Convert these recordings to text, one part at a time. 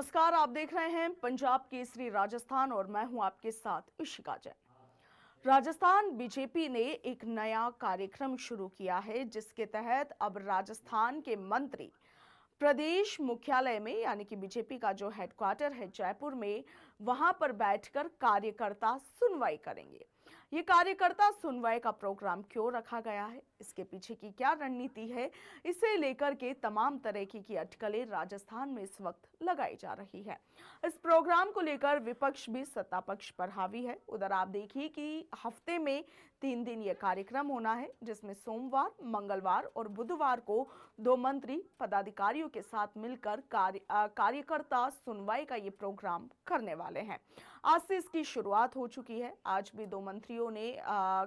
नमस्कार, आप देख रहे हैं पंजाब केसरी राजस्थान और मैं हूं आपके साथ इशिका जैन। राजस्थान बीजेपी ने एक नया कार्यक्रम शुरू किया है जिसके तहत अब राजस्थान के मंत्री प्रदेश मुख्यालय में यानी कि बीजेपी का जो हेडक्वार्टर है जयपुर में वहां पर बैठकर कार्यकर्ता सुनवाई करेंगे। ये कार्यकर्ता सुनवाई का प्रोग्राम क्यों रखा गया है, इसके पीछे की क्या रणनीति है, इसे लेकर के तमाम तरह की अटकलें राजस्थान में इस वक्त लगाई जा रही है। इस प्रोग्राम को लेकर विपक्ष भी सत्ता पक्ष पर हावी है। उधर आप देखिए कि हफ्ते में 3 दिन ये कार्यक्रम होना है जिसमें सोमवार, मंगलवार और बुधवार को दो मंत्री पदाधिकारियों के साथ मिलकर कार्यकर्ता सुनवाई का ये प्रोग्राम करने वाले हैं। आज से इसकी शुरुआत हो चुकी है। आज भी दो मंत्रियों ने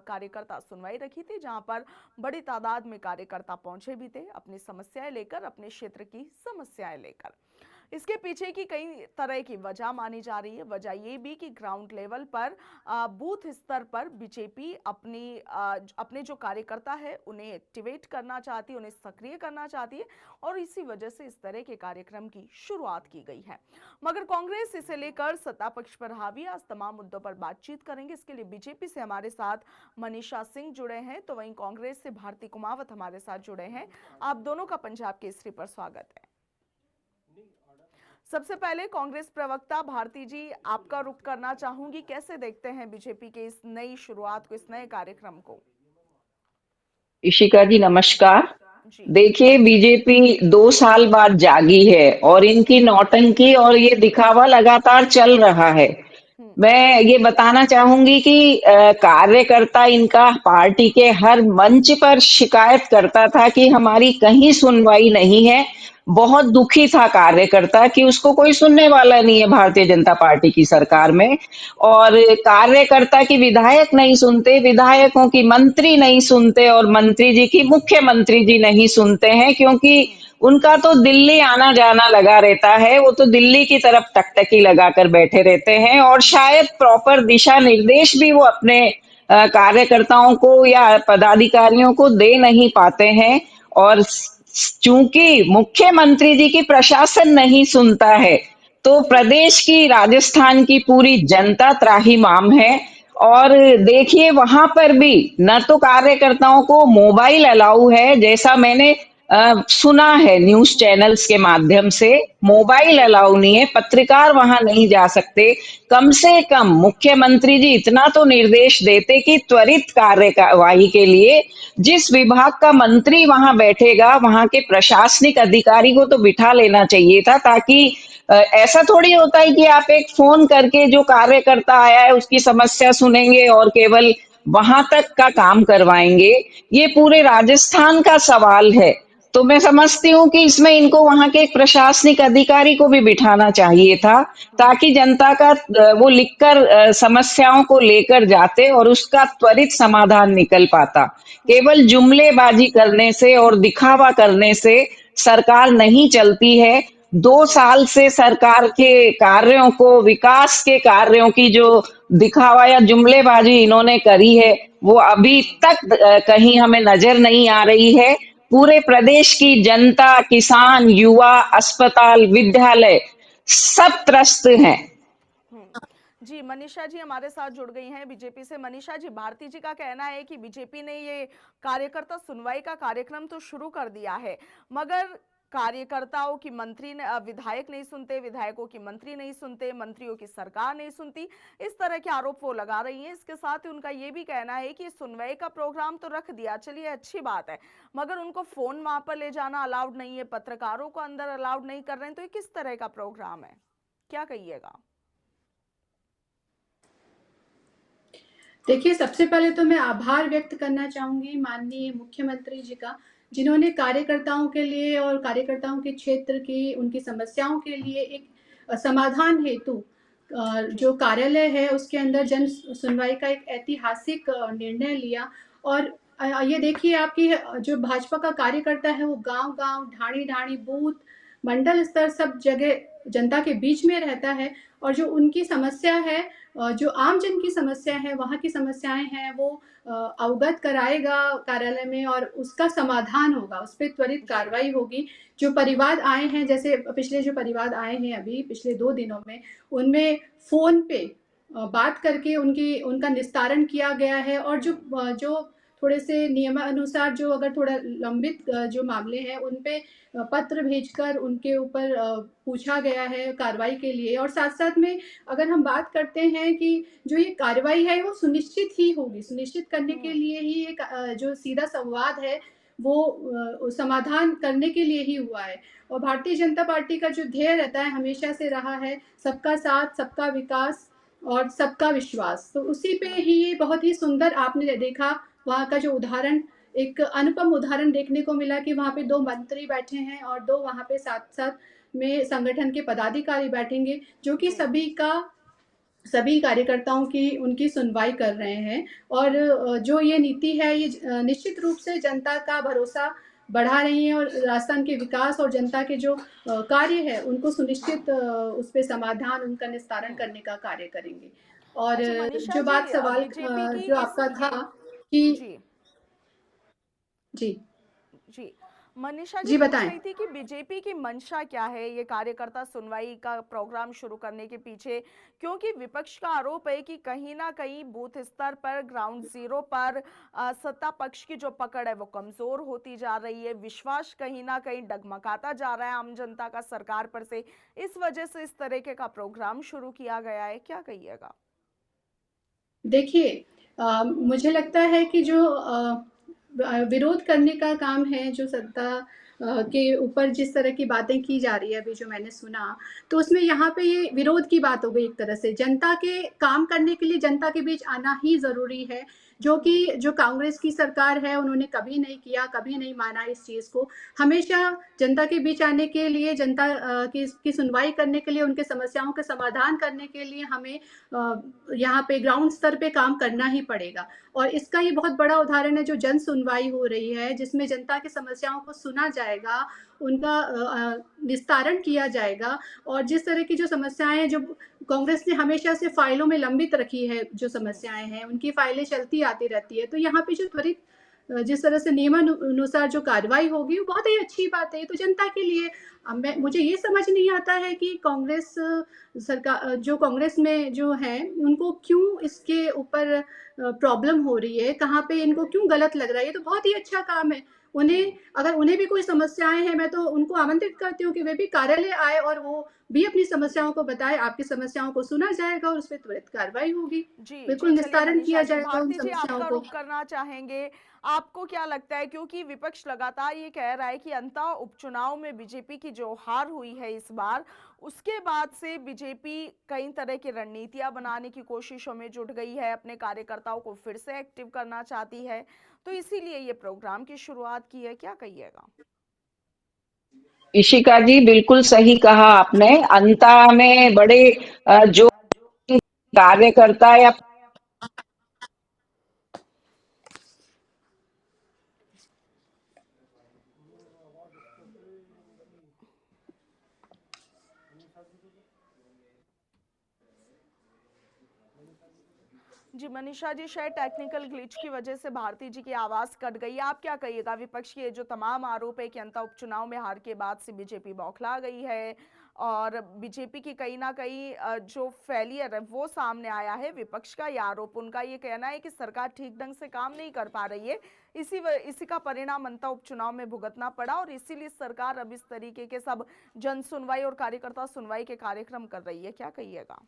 कार्यकर्ता सुनवाई रखी थी जहां पर बड़ी तादाद में कार्यकर्ता पहुंचे भी थे अपनी समस्याएं लेकर, अपने क्षेत्र की समस्याएं लेकर। इसके पीछे की कई तरह की वजह मानी जा रही है। वजह ये भी कि ग्राउंड लेवल पर बूथ स्तर पर बीजेपी अपने जो कार्यकर्ता है उन्हें एक्टिवेट करना चाहती है, उन्हें सक्रिय करना चाहती है और इसी वजह से इस तरह के कार्यक्रम की शुरुआत की गई है। मगर कांग्रेस इसे लेकर सत्ता पक्ष पर हावी है। आज तमाम मुद्दों पर बातचीत करेंगे। इसके लिए बीजेपी से हमारे साथ मनीषा सिंह जुड़े हैं तो वहीं कांग्रेस से भारती कुमावत हमारे साथ जुड़े हैं। आप दोनों का पंजाब केसरी पर स्वागत है। सबसे पहले कांग्रेस प्रवक्ता भारती जी, आपका रुख करना चाहूंगी, कैसे देखते हैं बीजेपी के इस नई शुरुआत को, इस नए कार्यक्रम को? इशिका जी नमस्कार। जी। देखिए बीजेपी 2 साल बाद जागी है और इनकी नौटंकी और ये दिखावा लगातार चल रहा है। हम्म। मैं ये बताना चाहूंगी कि कार्यकर्ता इनका पार्टी के हर मंच पर शिकायत करता था कि हमारी कहीं सुनवाई नहीं है। बहुत दुखी था कार्यकर्ता कि उसको कोई सुनने वाला नहीं है भारतीय जनता पार्टी की सरकार में। और कार्यकर्ता की विधायक नहीं सुनते, विधायकों की मंत्री नहीं सुनते और मंत्री जी की मुख्यमंत्री जी नहीं सुनते हैं, क्योंकि उनका तो दिल्ली आना जाना लगा रहता है। वो तो दिल्ली की तरफ टकटकी लगाकर बैठे रहते हैं और शायद प्रॉपर दिशा निर्देश भी वो अपने कार्यकर्ताओं को या पदाधिकारियों को दे नहीं पाते हैं। और चूंकि मुख्यमंत्री जी की प्रशासन नहीं सुनता है तो जी। प्रदेश की, राजस्थान की पूरी जनता त्राहिमाम है। और देखिए वहां पर भी न तो कार्यकर्ताओं को मोबाइल अलाउ है, जैसा मैंने सुना है न्यूज चैनल्स के माध्यम से, मोबाइल जी। अलाउ नहीं है, पत्रकार वहां नहीं जा सकते। कम से कम मुख्यमंत्री जी इतना तो निर्देश देते कि त्वरित कार्यवाही के लिए जिस विभाग का मंत्री वहां बैठेगा वहां के प्रशासनिक अधिकारी को तो बिठा लेना चाहिए था, ताकि ऐसा थोड़ी होता है कि आप एक फोन करके जो कार्यकर्ता आया है उसकी समस्या सुनेंगे और केवल वहां तक का काम करवाएंगे। ये पूरे राजस्थान का सवाल है। तो मैं समझती हूँ कि इसमें इनको वहां के एक प्रशासनिक अधिकारी को भी बिठाना चाहिए था, ताकि जनता का वो लिखकर समस्याओं को लेकर जाते और उसका त्वरित समाधान निकल पाता। केवल जुमलेबाजी करने से और दिखावा करने से सरकार नहीं चलती है। दो जी। साल से सरकार के कार्यों को, विकास के कार्यों की जो दिखावा या जुमलेबाजी इन्होंने करी है वो अभी तक कहीं हमें नजर नहीं आ रही है। पूरे प्रदेश की जनता, किसान, युवा, अस्पताल, विद्यालय सब त्रस्त हैं। जी, मनीषा जी हमारे साथ जुड़ गई हैं बीजेपी से। मनीषा जी, भारती जी का कहना है कि बीजेपी ने ये कार्यकर्ता सुनवाई का कार्यक्रम तो शुरू कर दिया है, मगर कार्यकर्ताओं की विधायक नहीं सुनते, विधायकों की मंत्री नहीं सुनते, मंत्रियों की सरकार नहीं सुनती। इस तरह के आरोप वो लगा रही हैं। इसके साथ ही उनका ये भी कहना है कि सुनवाई का प्रोग्राम तो रख दिया, चलिए अच्छी बात है, मगर उनको फोन वहां पर ले जाना अलाउड नहीं है, पत्रकारों को अंदर अलाउड नहीं कर रहे हैं। तो ये किस तरह का प्रोग्राम है, क्या कहिएगा? देखिए, सबसे पहले तो मैं आभार व्यक्त करना चाहूँगी माननीय मुख्यमंत्री जी का, जिन्होंने कार्यकर्ताओं के लिए और कार्यकर्ताओं के क्षेत्र की उनकी समस्याओं के लिए एक समाधान हेतु जो कार्यालय है उसके अंदर जन सुनवाई का एक ऐतिहासिक निर्णय लिया। और ये देखिए आपकी जो भाजपा का कार्यकर्ता है वो गांव-गांव, ढाणी-ढाणी, बूथ, मंडल स्तर सब जगह जनता के बीच में रहता है और जो उनकी समस्या है जो आम जन की समस्या है, वहाँ की समस्याएँ हैं, वो अवगत कराएगा कार्यालय में और उसका समाधान होगा, उस पे त्वरित कार्रवाई होगी। जो परिवाद आए हैं, जैसे पिछले जो परिवाद आए हैं अभी पिछले 2 दिनों में, उनमें फ़ोन पे बात करके उनका निस्तारण किया गया है और जो थोड़े से नियमानुसार जो अगर थोड़ा लंबित जो मामले हैं, उन पे पत्र भेजकर उनके ऊपर पूछा गया है कार्रवाई के लिए। और साथ-साथ में अगर हम बात करते हैं कि जो ये कार्रवाई है, वो सुनिश्चित ही होगी, सुनिश्चित करने के लिए ही एक जो सीधा संवाद है, वो समाधान करने के लिए ही हुआ है। और भारतीय जनता पार्टी का जो ध्येय रहता है, हमेशा से रहा है, सबका साथ, सबका विकास और सबका विश्वास। तो उसी पे ही ये बहुत ही सुंदर आपने देखा, वहाँ का जो उदाहरण, एक अनुपम उदाहरण देखने को मिला कि वहाँ पे 2 मंत्री बैठे हैं और 2 वहाँ पे साथ-साथ में संगठन के पदाधिकारी बैठेंगे, जो कि सभी कार्यकर्ताओं की उनकी सुनवाई कर रहे हैं। और जो ये नीति है, ये निश्चित रूप से जनता का भरोसा बढ़ा रही है और राजस्थान के विकास और जनता के जो कार्य है, उनको सुनिश्चित उस पे समाधान, उनका निस्तारण करने का कार्य करेंगे। और अच्छा मनीषा जो जी, बात सवाल बीजेपी की जो इस आपका था ये कि जी जी, जी मनीषा जी जी पूछ बताएँ। रही थी कि बीजेपी की मंशा क्या है ये कार्यकर्ता सुनवाई का प्रोग्राम शुरू करने के पीछे, क्योंकि विपक्ष का आरोप है कि कहीं ना कहीं बूथ स्तर पर, ग्राउंड जीरो पर सत्ता पक्ष की जो पकड़ है वो कमजोर होती जा रही है, विश्वास कहीं ना कहीं डगमगाता जा रहा है आम जनता का सरकार पर से। इस वजह से इस तरीके का प्रोग्राम शुरू किया गया है, क्या कहिएगा? देखिए, मुझे लगता है कि जो विरोध करने का काम है, जो सत्ता के ऊपर जिस तरह की बातें की जा रही है, अभी जो मैंने सुना, तो उसमें यहाँ पे ये विरोध की बात हो गई एक तरह से। जनता के काम करने के लिए जनता के बीच आना ही ज़रूरी है, जो कि जो कांग्रेस की सरकार है, उन्होंने कभी नहीं किया, कभी नहीं माना इस चीज़ को। हमेशा जनता के बीच आने के लिए, जनता की सुनवाई करने के लिए, उनके समस्याओं के समाधान करने के लिए हमें यहाँ पे ग्राउंड स्तर पे काम करना ही पड़ेगा। और इसका ये बहुत बड़ा उदाहरण है जो जन सुनवाई हो रही है, जिसमें जनता की समस्याओं को सुना जाएगा, उनका निस्तारण किया जाएगा। और जिस तरह की जो समस्याएँ हैं, जो कांग्रेस ने हमेशा से फाइलों में लंबित रखी है, जो समस्याएँ हैं, उनकी फाइलें चलती आती रहती है। तो यहाँ पे जो त्वरित जिस तरह से नियमानुसार जो कार्रवाई होगी, वो बहुत ही अच्छी बात है। ये तो जनता के लिए मुझे ये समझ नहीं आता है कि जो कांग्रेस में जो है, उनको क्यों इसके ऊपर प्रॉब्लम हो रही है, कहाँ पे इनको क्यों गलत लग रहा है। ये तो बहुत ही अच्छा काम है। अगर उन्हें भी कोई समस्याएँ हैं, मैं तो उनको आमंत्रित करती हूँ कि वे भी कार्यालय आएँ और वो भी अपनी समस्याओं को बताएँ। आपकी समस्याओं को सुना जाएगा और उस पे त्वरित कार्रवाई होगी। जी, बिल्कुल जी, चलिए निस्तारण मनीषा किया जी, जाएगा उन भारती जी समस्याओं आपका को। रुख करना चाहेंगे। आपको क्या लगता है, क्योंकि विपक्ष लगातार ये कह रहा है कि अंततः उपचुनाव में बीजेपी की जो हार हुई है इस बार, उसके बाद से बीजेपी कई तरह की रणनीतियां बनाने की कोशिशों में जुट गई है, अपने कार्यकर्ताओं को फिर से एक्टिव करना चाहती है, तो इसीलिए ये प्रोग्राम की शुरुआत की है, क्या कहिएगा? इशिका जी बिल्कुल सही कहा आपने। अंता में बड़े जो कार्यकर्ता या जी मनीषा जी, शायद टेक्निकल ग्लिच की वजह से भारती जी की आवाज कट गई। आप क्या कहिएगा, विपक्ष के जो तमाम आरोप है कि अंतः उपचुनाव में हार के बाद से बीजेपी बौखला गई है और बीजेपी की कहीं ना कहीं जो फेलियर है वो सामने आया है, विपक्ष का ये आरोप, उनका ये कहना है कि सरकार ठीक ढंग से काम नहीं कर पा रही है, इसी का परिणाम अंतः उपचुनाव में भुगतना पड़ा और इसीलिए सरकार अब इस तरीके के सब जन सुनवाई और कार्यकर्ता सुनवाई के कार्यक्रम कर रही है, क्या कहिएगा?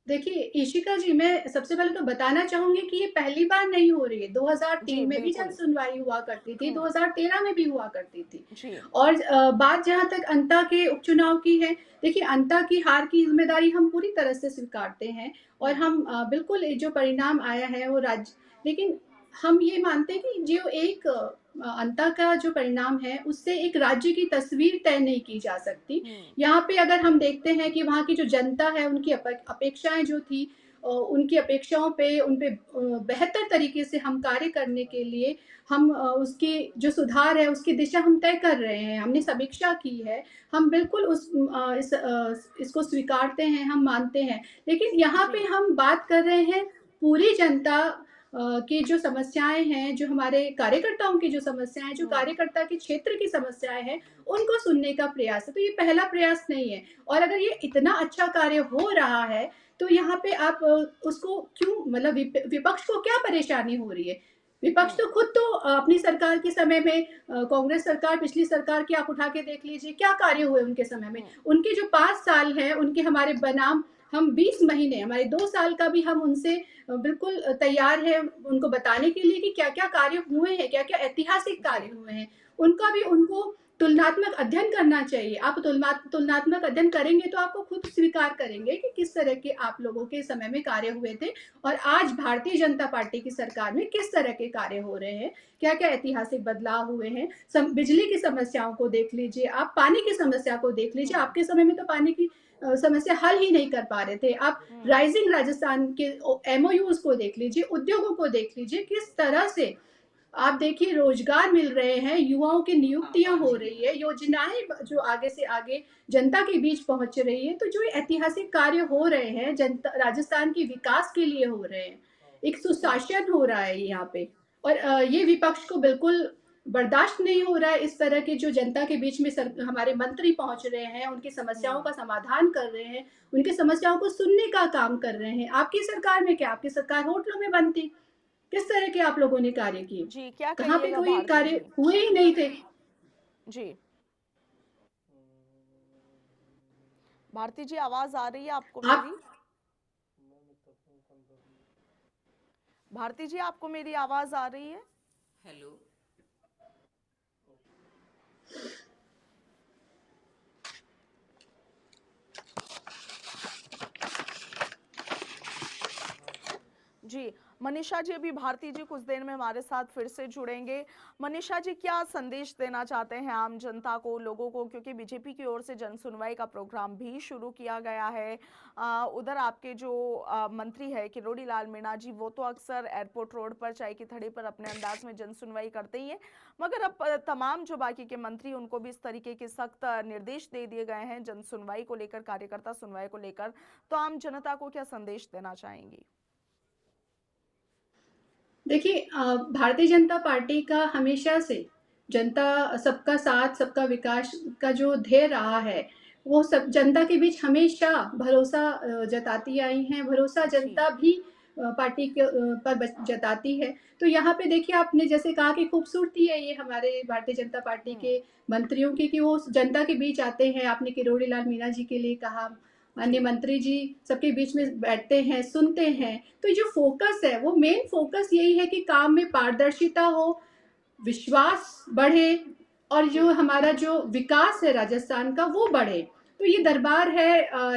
देखिए, इशिका जी, मैं सबसे पहले तो बताना चाहूँगी कि ये पहली बार नहीं हो रही है। जी 2003 में भी जन बिल्कुल। सुनवाई हुआ करती थी, हम्म। 2013 में भी हुआ करती थी। जी। और बात जहाँ तक अंता के उपचुनाव की है, देखिए अंता की हार की ज़िम्मेदारी हम पूरी तरह से स्वीकारते हैं और हम बिल्कुल ये जो परिणाम आया है वो लेकिन हम ये मानते हैं कि जो एक अंता का जो परिणाम है, उससे एक राज्य की तस्वीर तय नहीं की जा सकती। हम्म। यहाँ पे अगर हम देखते हैं कि वहाँ की जो जनता है, उनकी अपेक्षाएँ जो थी, उनकी अपेक्षाओं पे उन पे बेहतर तरीके से हम कार्य करने के लिए हम उसकी जो सुधार है उसकी दिशा हम तय कर रहे हैं, हमने समीक्षा की है, हम बिल्कुल इसको स्वीकारते हैं, हम मानते हैं। लेकिन यहाँ पे जी हम बात कर रहे हैं पूरी जनता की जो समस्याएँ हैं, जो हमारे कार्यकर्ताओं की जो समस्याएँ हैं, जो कार्यकर्ता के क्षेत्र की समस्याएँ हैं, उनको सुनने का प्रयास है। तो ये पहला प्रयास नहीं है और अगर ये इतना अच्छा कार्य हो रहा है, तो यहाँ पे आप उसको क्यों मतलब विपक्ष को क्या परेशानी हो रही है? विपक्ष तो खुद तो अपनी सरकार के समय में कांग्रेस सरकार, पिछली सरकार की आप उठा के देख लीजिए, क्या कार्य हुए उनके समय में। उनके जो 5 साल हैं, उनके हमारे बनाम हम 20 महीने, हमारे 2 साल का भी हम उनसे बिल्कुल तैयार हैं उनको बताने के लिए कि क्या-क्या कार्य हुए हैं, क्या-क्या ऐतिहासिक कार्य हुए हैं। उनका भी उनको तुलनात्मक अध्ययन करना चाहिए। आप तुलनात्मक अध्ययन करेंगे तो आपको खुद स्वीकार करेंगे कि किस तरह के आप लोगों के समय में कार्य हुए थे और आज भारतीय जनता पार्टी की सरकार में किस तरह के कार्य हो रहे हैं, क्या-क्या ऐतिहासिक बदलाव हुए हैं। बिजली की समस्याओं को देख लीजिए, आप पानी की समस्या को देख लीजिए, आपके समय में तो पानी की समस्या हल ही नहीं कर पा रहे थे। आप राइजिंग राजस्थान के एमओयूज को देख लीजिए, उद्योगों को देख लीजिए, किस तरह से आप देखिए रोजगार मिल रहे हैं, युवाओं की नियुक्तियां हो रही है, योजनाएं जो आगे से आगे जनता के बीच पहुंच रही है। तो जो ऐतिहासिक कार्य हो रहे हैं, जनता राजस्थान के विकास के लिए हो रहे हैं, एक सुशासन हो रहा है यहाँ पे और ये विपक्ष को बिल्कुल बर्दाश्त नहीं हो रहा है। इस तरह के जो जनता के बीच में हमारे मंत्री पहुंच रहे हैं, उनकी समस्याओं का समाधान कर रहे हैं, उनकी समस्याओं को सुनने का काम कर रहे हैं। आपकी सरकार में क्या, आपकी सरकार होटलों में बंद थी, किस तरह के आप लोगों ने कार्य किए? जी क्या कहाँ पे कहिएगा कोई भारती कार्य जी? हुए ही नहीं थे। जी भारती जी आवाज आ रही है आपको आप मेरी? भारती जी आपको मेरी आवाज आ रही है? हेलो। जी मनीषा जी, अभी भारती जी कुछ देर में हमारे साथ फिर से जुड़ेंगे। मनीषा जी, क्या संदेश देना चाहते हैं आम जनता को, लोगों को, क्योंकि बीजेपी की ओर से जन सुनवाई का प्रोग्राम भी शुरू किया गया है। उधर आपके जो मंत्री है किरोड़ी लाल मीणा जी, वो तो अक्सर एयरपोर्ट रोड पर चाय की थड़ी पर अपने अंदाज में जन सुनवाई करते ही हैं, मगर अब तमाम जो बाकी के मंत्री उनको भी इस तरीके के सख्त निर्देश दे दिए गए हैं जन सुनवाई को लेकर, कार्यकर्ता सुनवाई को लेकर, तो आम जनता को क्या संदेश देना चाहेंगी? देखिए भारतीय जनता पार्टी का हमेशा से जनता सबका साथ सबका विकास का जो ध्येय रहा है, वो सब जनता के बीच हमेशा भरोसा जताती आई हैं, भरोसा जी जनता भी पार्टी के पर जताती है। तो यहाँ पे देखिए आपने जैसे कहा कि खूबसूरती है ये हमारे भारतीय जनता पार्टी के मंत्रियों की कि वो जनता के बीच आते हैं। आपने किरोड़ी लाल मीणा जी के लिए कहा, अन्य मंत्री जी सबके बीच में बैठते हैं, सुनते हैं। तो जो फोकस है वो मेन फोकस यही है कि काम में पारदर्शिता हो, विश्वास बढ़े और जो हमारा जो विकास है राजस्थान का वो बढ़े। तो ये दरबार है,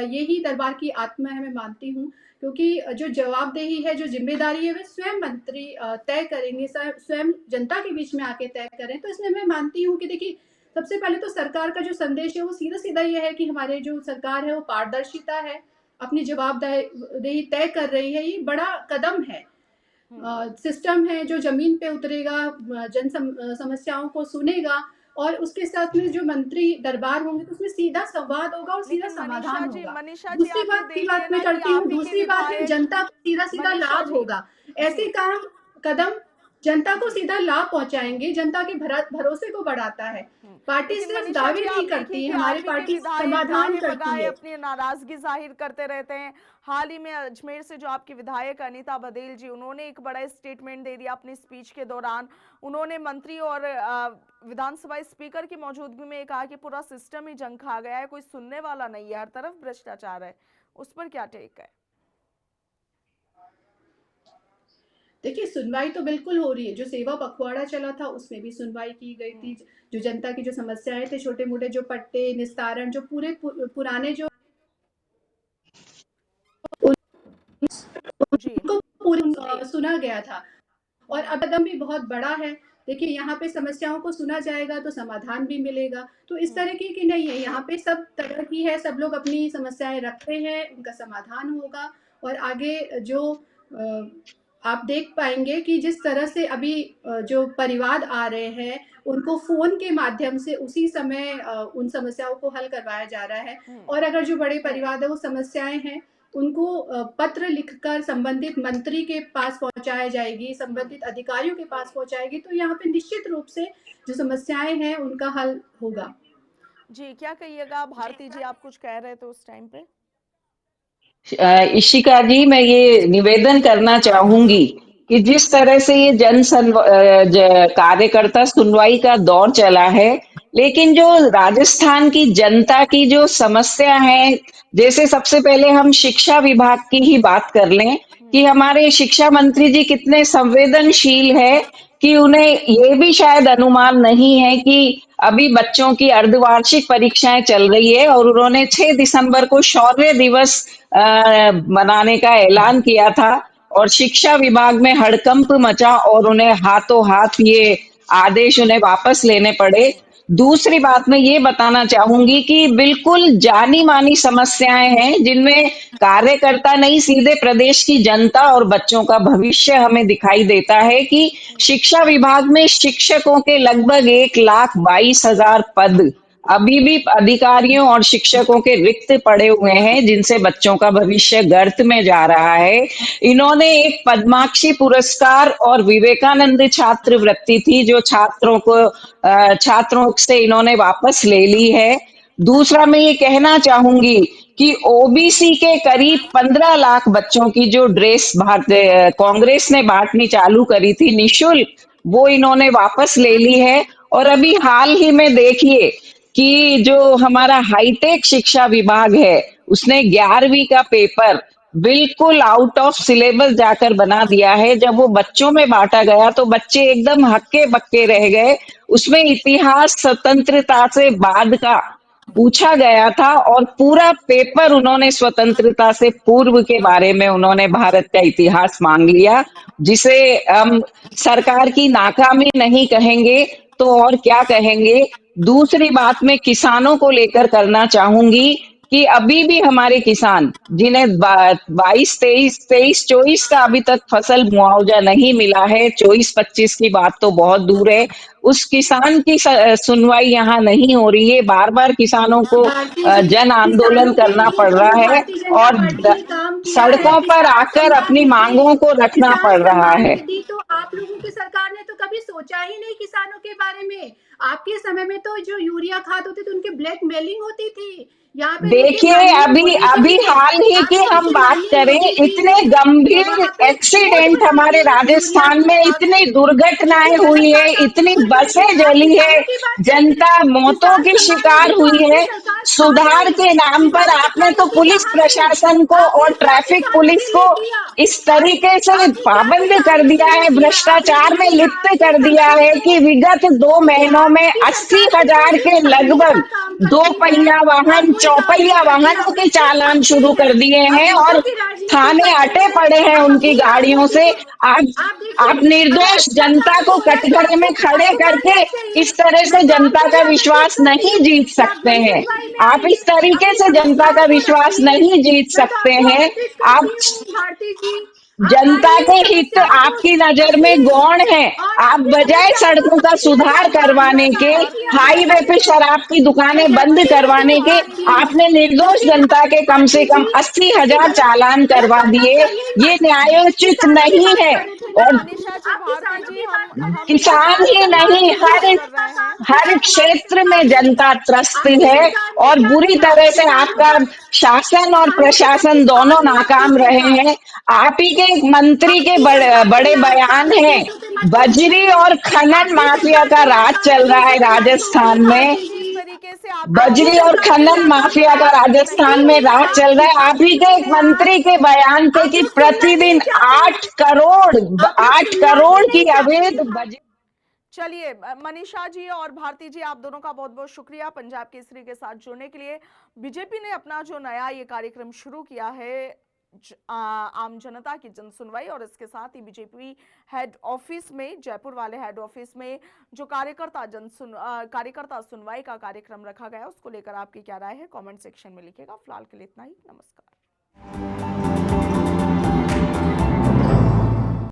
यही दरबार की आत्मा है, मैं मानती हूँ, क्योंकि जो जवाबदेही है, जो जिम्मेदारी है, वे स्वयं मंत्री तय करेंगे, स्वयं जनता के बीच में आके तय करें। तो इसमें मैं मानती हूँ कि देखिए सबसे पहले तो सरकार का जो संदेश है वो सीधा सीधा ये है कि हमारे जो सरकार है वो पारदर्शिता है, अपनी जवाबदेही तय कर रही है, ये बड़ा कदम है। सिस्टम है जो जमीन पे उतरेगा, समस्याओं को सुनेगा और उसके साथ में जो मंत्री दरबार होंगे तो उसमें सीधा संवाद होगा और सीधा लेकिन समाधान होगा। मनीषा जी दूसरी आप ये बात की देखिए बात मैं ना कि करती हूँ, आप ही के दूसरी बात है विधायक, जनता को सीधा सीधा मनीषा लाभ जी होगा। ऐसे जी कदम जनता को जी सीधा लाभ पहुंचाएंगे, जनता के भरोसे को बढ़ाता है। पार्टी लेकिन सिर्फ मनीषा जी दावे आप नहीं देखिए करती है, कि हमारी आप ही के पार्टी विधायक समाधान गाहे करती बगाए है। अपनी नाराजगी जाहिर करते रहते हैं। हाल ही में अजमेर से जो आपके विधायक अनीता बदेल जी, उन्होंने एक बड़ा स्टेटमेंट दे दिया अपनी स्पीच के दौरान। उन्होंने मंत्री और विधानसभा स्पीकर की मौजूदगी में कहा कि पूरा सिस्टम ही जंग खा गया है, कोई सुनने वाला नहीं है, हर तरफ भ्रष्टाचार है। उस पर क्या टेक है? देखिए सुनवाई तो बिल्कुल हो रही है, जो सेवा पखवाड़ा चला था उसमें भी सुनवाई की गई थी। जो जनता की जो समस्याएं थे, छोटे मोटे जो पट्टे निस्तारण, जो पूरे पुराने जो जी उनको पूरी सुना गया था और अब कदम भी बहुत बड़ा है। देखिए यहाँ पे समस्याओं को सुना जाएगा तो समाधान भी मिलेगा। तो इस तरह की नहीं है, यहाँ पे सब तरह की है, सब लोग अपनी समस्याएं रखते हैं, उनका समाधान होगा और आगे जो आप देख पाएँगे कि जिस तरह से अभी जो परिवाद आ रहे हैं, उनको फ़ोन के माध्यम से उसी समय उन समस्याओं को हल करवाया जा रहा है। और अगर जो बड़े परिवाद हैं, वो समस्याएँ हैं, उनको पत्र लिखकर संबंधित मंत्री के पास पहुँचाया जाएगी, संबंधित अधिकारियों के पास पहुँचाएगी, तो यहाँ पे निश्चित रूप से जो समस्याएँ हैं, उनका हल होगा। जी, क्या कहिएगा भारती जी, आप कुछ कह रहे थे उस टाइम पे? इशिका जी, मैं ये निवेदन करना चाहूंगी कि जिस तरह से ये कार्यकर्ता सुनवाई का दौर चला है, लेकिन जो राजस्थान की जनता की जो समस्या है, जैसे सबसे पहले हम शिक्षा विभाग की ही बात कर लें कि हमारे शिक्षा मंत्री जी कितने संवेदनशील है कि उन्हें ये भी शायद अनुमान नहीं है कि अभी बच्चों की अर्धवार्षिक परीक्षाएं चल रही है और उन्होंने 6 दिसंबर को शौर्य दिवस मनाने का ऐलान किया था और शिक्षा विभाग में हड़कंप मचा और उन्हें हाथों हाथ ये आदेश उन्हें वापस लेने पड़े। दूसरी बात मैं ये बताना चाहूंगी कि बिल्कुल जानी मानी समस्याएं हैं जिनमें कार्यकर्ता नहीं, सीधे प्रदेश की जनता और बच्चों का भविष्य हमें दिखाई देता है कि शिक्षा विभाग में शिक्षकों के लगभग 1,22,000 पद अभी भी अधिकारियों और शिक्षकों के रिक्त पड़े हुए हैं जिनसे बच्चों का भविष्य गर्त में जा रहा है। इन्होंने एक पद्माक्षी पुरस्कार और विवेकानंद छात्रवृत्ति थी जो छात्रों से इन्होंने वापस ले ली है। दूसरा मैं ये कहना चाहूंगी कि ओबीसी के करीब 15 लाख बच्चों की जो ड्रेस कांग्रेस ने बांटनी चालू करी थी निशुल्क, वो इन्होंने वापस ले ली है। और अभी हाल ही में देखिए कि जो हमारा हाईटेक शिक्षा विभाग है, उसने 11वीं का पेपर बिल्कुल आउट ऑफ सिलेबस जाकर बना दिया है। जब वो बच्चों में बांटा गया तो बच्चे एकदम हक्के बक्के रह गए। उसमें इतिहास स्वतंत्रता से बाद का पूछा गया था और पूरा पेपर उन्होंने स्वतंत्रता से पूर्व के बारे में उन्होंने भारत का इतिहास मांग लिया, जिसे हम सरकार की नाकामी नहीं कहेंगे तो और क्या कहेंगे। दूसरी बात मैं किसानों को लेकर करना चाहूंगी कि अभी भी हमारे किसान जिन्हें 22-23 का अभी तक फसल मुआवजा नहीं मिला है, 24-25 की बात तो बहुत दूर है, उस किसान की सुनवाई यहाँ नहीं हो रही है। बार बार किसानों को भारती जी, जन आंदोलन किसानों के करना लिए पड़ जो रहा है भारतीय जनता और पार्टी ने काम किया है, सड़कों पर आकर अपनी मांगों को रखना किसान पड़ रहा सम्मान है। निधि तो आप लोगों की सरकार ने तो कभी सोचा ही नहीं किसानों के बारे में। आपके समय में तो जो यूरिया खाद होते थे उनके ब्लैकमेलिंग होती थी। यहाँ पे देखिए देखिए, माननीय अभी मोदी जी अभी ने, हाल ही यहाँ की पे हम देखिए बात माननीय करें, मोदी जी इतने ने गंभीर वहाँ पे रोड एक्सीडेंट बना हमारे के यूरिया राजस्थान को में, इतनी दुर्घटनाएं खेती का हुई है, सस्ता दाम इतनी उपलब्ध कराने बसें के लिए आप जली है, किसानों की बात करते जनता हैं। मौतों किसान की सम्मान शिकार निधि तो हुई आपकी है। सरकार कहाँ सुधार गई? के नाम पर किसान आपने सम्मान तो निधि पुलिस कहाँ गई? प्रशासन को और आपने क्या ट्रैफिक किसानों पुलिस के को लिए किया? इस तरीके से आपने क्या पाबंद कर किसानों के दिया लिए है, किया? आपने भ्रष्टाचार में हमेशा लिप्त आपके कर दिया समय में है तो कि विगत 2 देखिए महीनों में आपकी सरकार बिल्कुल 80,000 भी के ठगने का लगभग काम दो करती है पहिया और वाहन, कोई दावे चौपहिया करती है वाहनों के हमें सिर्फ चालान फंसती शुरू है कर दिए और हैं और वोटों की राजनीति थाने करती अटे है। पड़े हैं अब उनकी अपनी गाड़ियों राजनीति से। को आप देखिए आप अगर निर्दोष अच्छा जनता काम को किया है तो कटघरे में खड़े आपको करके मानना चाहिए। इस तरह से मैं तो जनता आपको का यहाँ पे विश्वास पूछूंगी नहीं जीत कि आप सकते बड़ी हैं। सुनवाई में आप इस आइए, तरीके अपनी से जनता समस्याओं का को विश्वास रखिए। नहीं जीत मैं तो सकते आपको हैं। आमंत्रित आप करती हूँ भारती जी, आप जनता आइए के हित समस्याओं को आपकी नजर में रखिए गौण है। और आप आपकी बजाय समस्याओं को सड़कों का किया सुधार जाएगा, करवाने के, समाधान किया हाईवे जाएगा। पे शराब की मैं दुकानें बंद कहती हूँ करवाने के, भारती आपने निर्दोष लेकिन जनता के कम से भारती कम जी, ऐसी 80,000 गलत चालान गलत करवा बात आप दिए। करिए ही ये मत। न्यायोचित किसानों की नहीं बात है। कर रहे थे ना, और मनीषा जी, आप भारती किसानों जी, की बात कर रहे थे। किसान किसान ही सम्मान नहीं, निधि बात कर रहे हैं। हर हमारी क्षेत्र सरकार में ने, जनता त्रस्त आपकी है सरकार ने और क्या बुरी किया तरह से किसानों आपका का? शासन और किसानों के प्रति प्रशासन दोनों काम मत नाकाम रहे कीजिएगा। हैं। आप ही के एक मंत्री के आपकी बड़े सरकार के बड़े नाम बयान कागज हैं। देशों पे मत बजरी थोपिए। और खनन आपकी माफिया सरकार का के नाम राज कागज चल रहा है देशों पे मत थोपिए राजस्थान में। भारती जी। जिस तरीके से आप आपकी बजरी और सरकार के खनन नाकाम माफिया का प्रयास नहीं राजस्थान में हुए राज आप, चल रहा है। आप ही विफल के हुए एक हैं मंत्री के बयान थे आप कि लोग सुनना ही नहीं प्रतिदिन चाहते। 8 सुनना ही करोड़ की नहीं चाहते। अवैध बजरी। चलिए, मनीषा जी और भारती जी, आप दोनों का बहुत बहुत शुक्रिया पंजाब केसरी के साथ जुड़ने के लिए। बीजेपी ने अपना जो नया ये कार्यक्रम शुरू किया है, आम जनता की जन सुनवाई, और इसके साथ ही बीजेपी हेड ऑफिस में, जयपुर वाले हेड ऑफिस में जो कार्यकर्ता सुनवाई का कार्यक्रम रखा गया, उसको लेकर आपकी क्या राय है, कमेंट सेक्शन में लिखिएगा। फिलहाल के लिए इतना ही, नमस्कार।